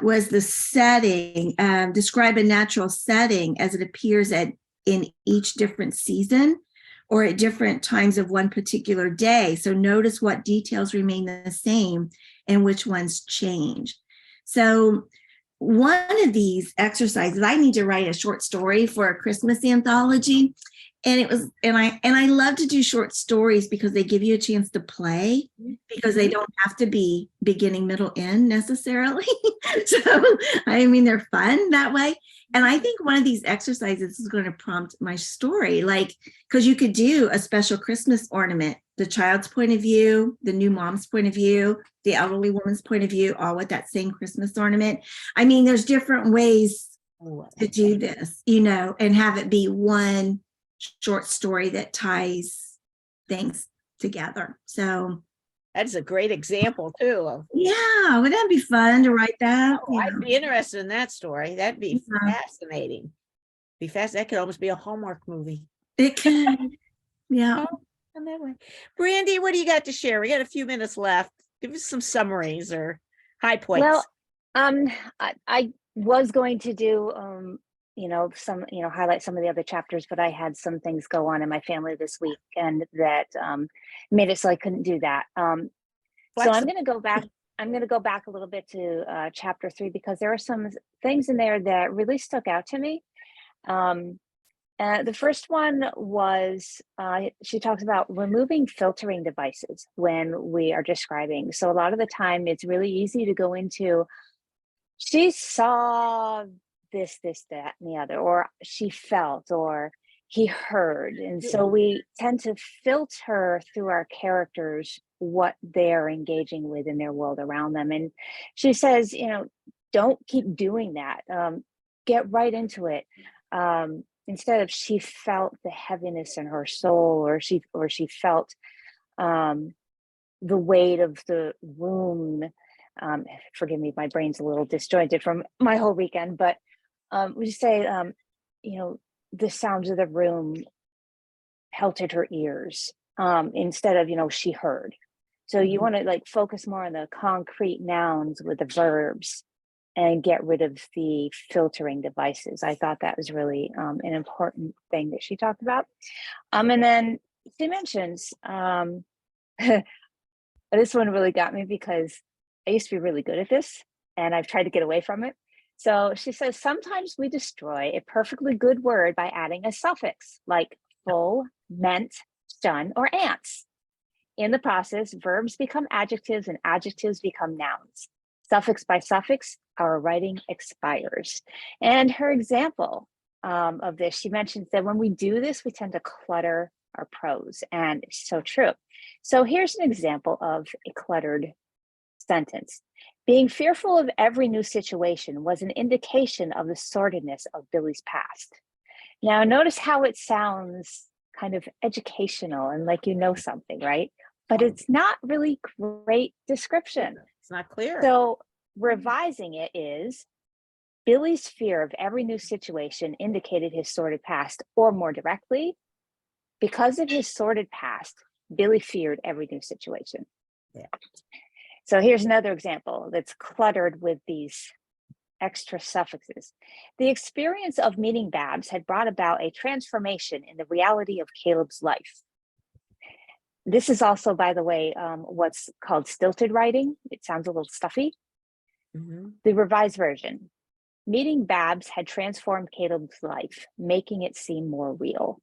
was the setting. Describe a natural setting as it appears in each different season or at different times of one particular day. So notice what details remain the same and which ones change. So one of these exercises, I need to write a short story for a Christmas anthology. And it was, and I love to do short stories because they give you a chance to play, because they don't have to be beginning, middle, end necessarily. So, I mean, they're fun that way. And I think one of these exercises is going to prompt my story, like, because you could do a special Christmas ornament, the child's point of view, the new mom's point of view, the elderly woman's point of view, all with that same Christmas ornament. I mean, there's different ways to do this, you know, and have it be one short story that ties things together. So That's a great example too. yeah, would that be fun to write that? Oh, I'd be interested in that story. That'd be Yeah. fascinating. Be fast. That could almost be a Hallmark movie. It can. Yeah. And that way. Brandy, what do you got to share? We got a few minutes left. Give us some summaries or high points. Well, I was going to do, highlight some of the other chapters, but I had some things go on in my family this week, and that made it so I couldn't do that. So I'm going to go back. I'm going to go back a little bit to chapter 3, because there are some things in there that really stuck out to me. The first one was, she talks about removing filtering devices when we are describing. So a lot of the time it's really easy to go into, she saw this, that, and the other, or she felt, or he heard. And so we tend to filter through our characters what they're engaging with in their world around them. And she says, don't keep doing that. Get right into it. Instead of she felt the heaviness in her soul, or she felt the weight of the room. Forgive me, my brain's a little disjointed from my whole weekend, but we say, the sounds of the room pelted her ears, instead of, she heard. So you want to focus more on the concrete nouns with the verbs and get rid of the filtering devices. I thought that was really an important thing that she talked about. And then she mentions, this one really got me, because I used to be really good at this and I've tried to get away from it. So she says, sometimes we destroy a perfectly good word by adding a suffix like full, meant, done, or ants. In the process, verbs become adjectives and adjectives become nouns. Suffix by suffix, our writing expires. And her example of this, she mentions that when we do this, we tend to clutter our prose, and it's so true. So here's an example of a cluttered sentence. Being fearful of every new situation was an indication of the sordidness of Billy's past. Now notice how it sounds kind of educational and like something, right? But it's not really great description. It's not clear. So revising it is, Billy's fear of every new situation indicated his sordid past, or more directly, because of his sordid past, Billy feared every new situation. Yeah. So here's another example that's cluttered with these extra suffixes. The experience of meeting Babs had brought about a transformation in the reality of Caleb's life. This is also, by the way, what's called stilted writing. It sounds a little stuffy. The revised version. Meeting Babs had transformed Caleb's life, making it seem more real.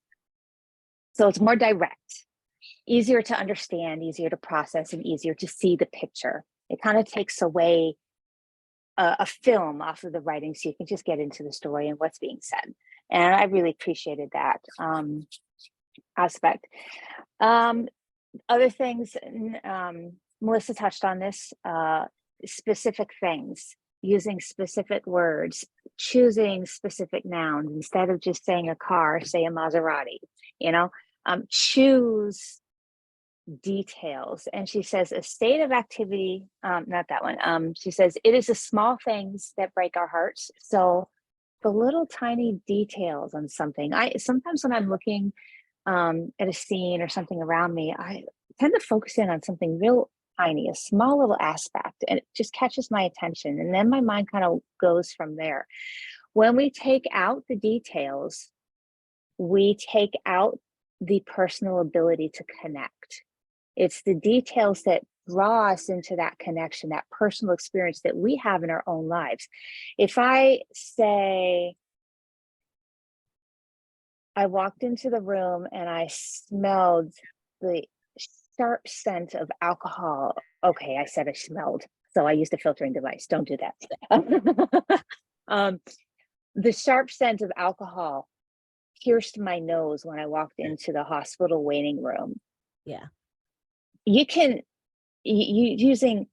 So it's more direct, easier to understand, easier to process, and easier to see the picture. It kind of takes away a film off of the writing, so you can just get into the story and what's being said. And I really appreciated that aspect. Other things, Melissa touched on this, specific things, using specific words, choosing specific nouns. Instead of just saying a car, say a Maserati, choose details. And she says a state of activity, not that one. She says, it is the small things that break our hearts. So the little tiny details on something. Sometimes when I'm looking at a scene or something around me, I tend to focus in on something real tiny, a small little aspect, and it just catches my attention. And then my mind kind of goes from there. When we take out the details, we take out the personal ability to connect. It's the details that draw us into that connection, that personal experience that we have in our own lives. If I say, I walked into the room and I smelled the sharp scent of alcohol. Okay, I said I smelled, so I used a filtering device. Don't do that. The sharp scent of alcohol pierced my nose when I walked into the hospital waiting room. Yeah. You can, using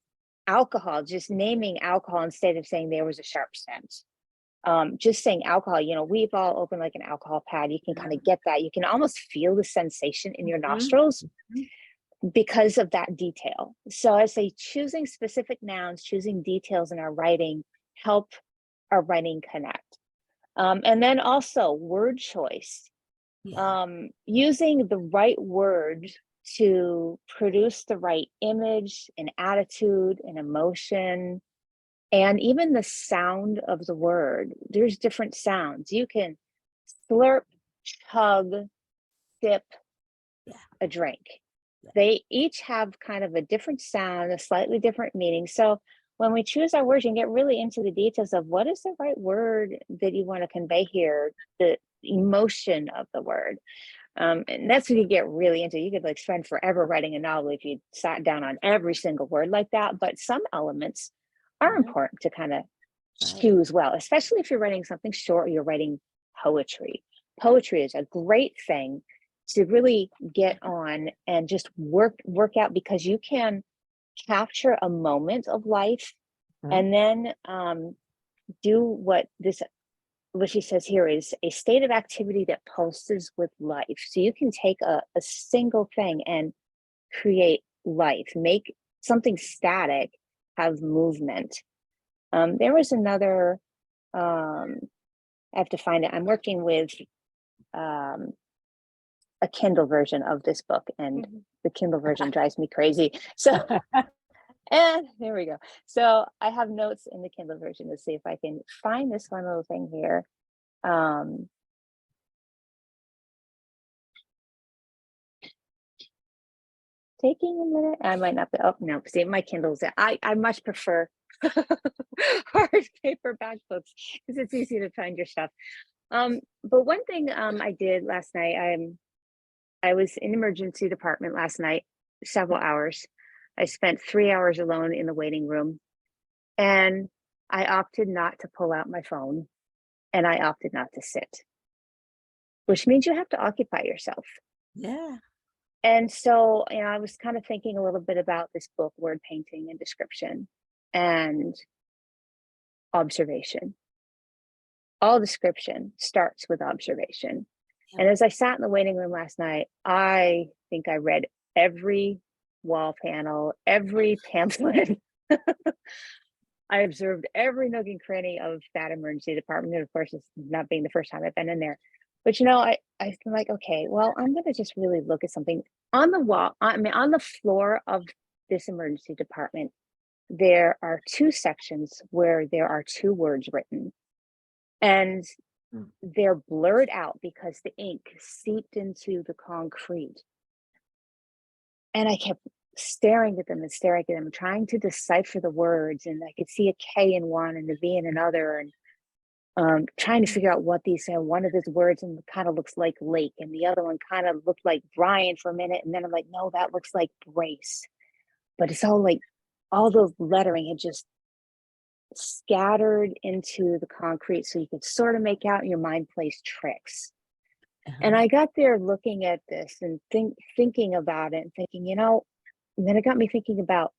alcohol, just naming alcohol instead of saying there was a sharp scent. Just saying alcohol, we've all opened like an alcohol pad. You can kind of get that. You can almost feel the sensation in your nostrils because of that detail. So I say choosing specific nouns, choosing details in our writing help our writing connect. And then also word choice, using the right word to produce the right image and attitude and emotion. And even the sound of the word, there's different sounds. You can slurp, chug, sip a drink. They each have kind of a different sound, a slightly different meaning. So when we choose our words, you can get really into the details of what is the right word that you want to convey here, the emotion of the word. And that's what you get really into. You could spend forever writing a novel if you sat down on every single word like that. But some elements are important to kind of choose well, especially if you're writing something short or you're writing poetry. Poetry is a great thing to really get on and just work out, because you can capture a moment of life and then do what she says here is a state of activity that pulses with life. So you can take a single thing and create life, make something static have movement. There was another, I have to find it. I'm working with a Kindle version of this book, and the Kindle version drives me crazy. So, and there we go. So I have notes in the Kindle version to see if I can find this one little thing here. Taking a minute. I might not be. Oh no, see my Kindles. I much prefer hard paperback books because it's easy to find your stuff. But one thing I did last night, I was in emergency department last night, several hours. I spent 3 hours alone in the waiting room, and I opted not to pull out my phone, and I opted not to sit, which means you have to occupy yourself. Yeah. And so, I was kind of thinking a little bit about this book, word painting and description and observation. All description starts with observation. Yeah. And as I sat in the waiting room last night, I think I read every wall panel, every pamphlet. I observed every nook and cranny of that emergency department. And of course, it's not being the first time I've been in there. But I'm like, okay, well, I'm going to just really look at something on the wall. On the floor of this emergency department, there are 2 sections where there are 2 words written, and they're blurred out because the ink seeped into the concrete. And I kept staring at them and staring at them, trying to decipher the words. And I could see a K in one and a V in another. And trying to figure out what these say. One of his words and kind of looks like lake, and the other one kind of looked like Brian for a minute. And then I'm like, no, that looks like brace. But it's all like, all the lettering had just scattered into the concrete, so you could sort of make out, and your mind plays tricks. And I got there looking at this and thinking about it and thinking, and then it got me thinking about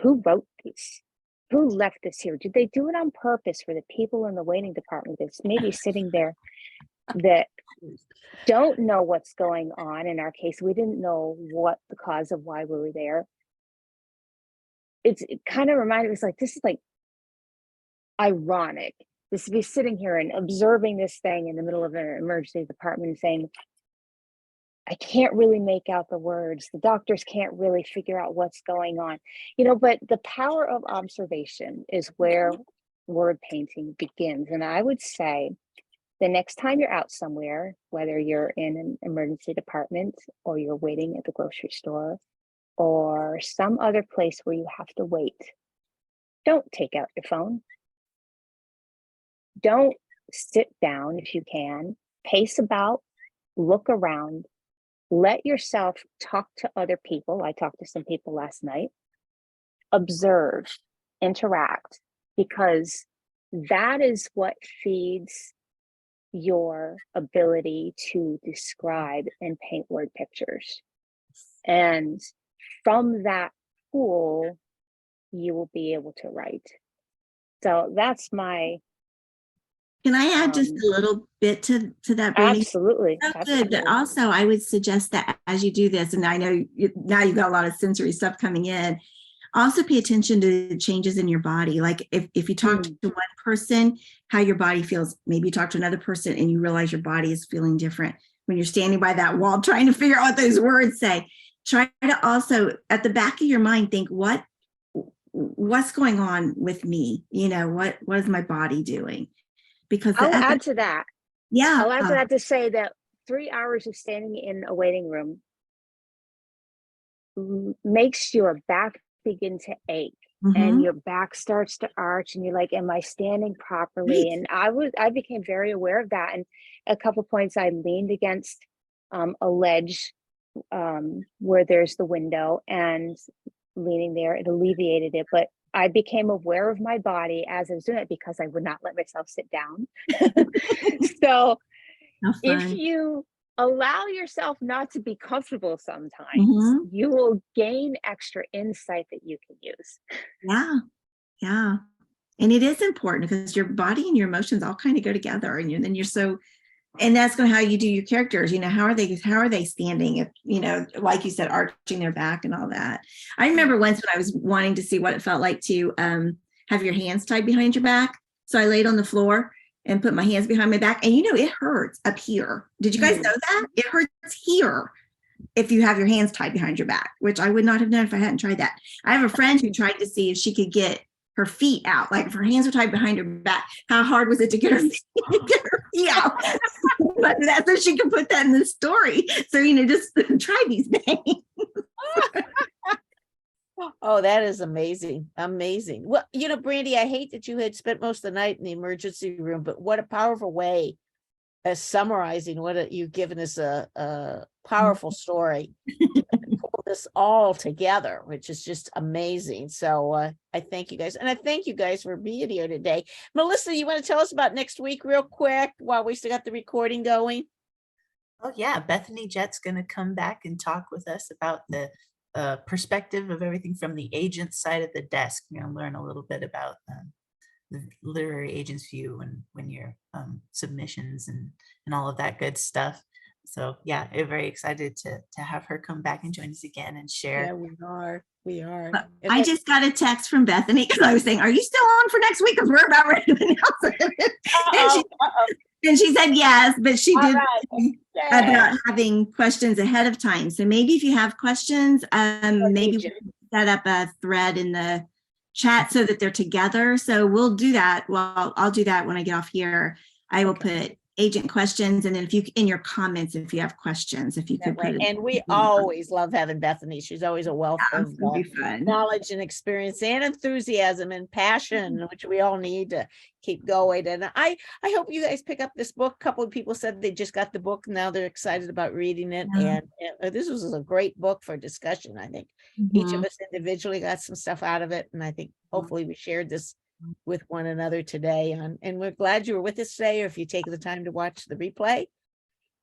who wrote these, who left this here. Did they do it on purpose for the people in the waiting department that's maybe sitting there that don't know what's going on? In our case, we didn't know what the cause of why we were there. It kind of reminded us, like, this is like ironic. This to be sitting here and observing this thing in the middle of an emergency department and saying, I can't really make out the words. The doctors can't really figure out what's going on, but the power of observation is where word painting begins. And I would say the next time you're out somewhere, whether you're in an emergency department or you're waiting at the grocery store or some other place where you have to wait, don't take out your phone. Don't sit down if you can. Pace about, look around, let yourself talk to other people. I talked to some people last night. Observe, interact, because that is what feeds your ability to describe and paint word pictures. And from that pool, you will be able to write. So that's my. Can I add just a little bit to that, Brandy? Absolutely. That's Absolutely. good. But also, I would suggest that as you do this, and I know now you've got a lot of sensory stuff coming in, also pay attention to the changes in your body. Like if you talk to one person, how your body feels. Maybe you talk to another person and you realize your body is feeling different. When you're standing by that wall trying to figure out what those words say, try to also, at the back of your mind, think, what's going on with me? What is my body doing? Because I'll add to that. Yeah. I'll add to that to say that 3 hours of standing in a waiting room makes your back begin to ache, and your back starts to arch, and you're like, am I standing properly? And I became very aware of that. And a couple points I leaned against a ledge where there's the window, and leaning there, it alleviated it. But I became aware of my body as I was doing it because I would not let myself sit down. So if you allow yourself not to be comfortable sometimes, you will gain extra insight that you can use. Yeah. And it is important because your body and your emotions all kind of go together, and then you're so. And that's going to how you do your characters. How are they standing? If, like you said, arching their back and all that. I remember once when I was wanting to see what it felt like to have your hands tied behind your back. So I laid on the floor and put my hands behind my back. And it hurts up here. Did you guys know that? It hurts here if you have your hands tied behind your back, which I would not have known if I hadn't tried that. I have a friend who tried to see if she could get her feet out, like if her hands were tied behind her back, how hard was it to get her feet out? But that's so she can put that in the story. So, just try these things. Oh, that is amazing. Amazing. Well, Brandy, I hate that you had spent most of the night in the emergency room, but what a powerful way of summarizing you've given us a powerful story. Pull this all together, which is just amazing. So I thank you guys. And I thank you guys for being here today. Melissa, you want to tell us about next week real quick while we still got the recording going? Oh yeah, Bethany Jett's going to come back and talk with us about the perspective of everything from the agent's side of the desk. Learn a little bit about the literary agent's view and when your submissions and all of that good stuff. So yeah, we're very excited to have her come back and join us again and share. Yeah, we are. I just got a text from Bethany because I was saying, are you still on for next week? Because we're about ready to announce it. And she said yes, but she did about having questions ahead of time. So maybe if you have questions, maybe we can set up a thread in the chat so that they're together. So we'll do that. Well, I'll do that when I get off here. I will put agent questions. And then if you, in your comments, if you have questions, if you Yeah, could put right. it. And we always love having Bethany. She's always a wealth Yeah, of it's gonna be fun. knowledge and experience and enthusiasm and passion, which we all need to keep going. And I hope you guys pick up this book. A couple of people said they just got the book. Now they're excited about reading it. Yeah. And this was a great book for discussion. I think each of Mhm. us individually got some stuff out of it. And I think hopefully we shared this with one another today. And we're glad you were with us today, or if you take the time to watch the replay.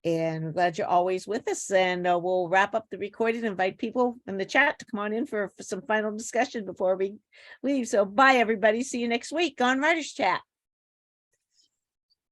And we're glad you're always with us. And we'll wrap up the recording, invite people in the chat to come on in for some final discussion before we leave. So bye, everybody. See you next week on Writers Chat.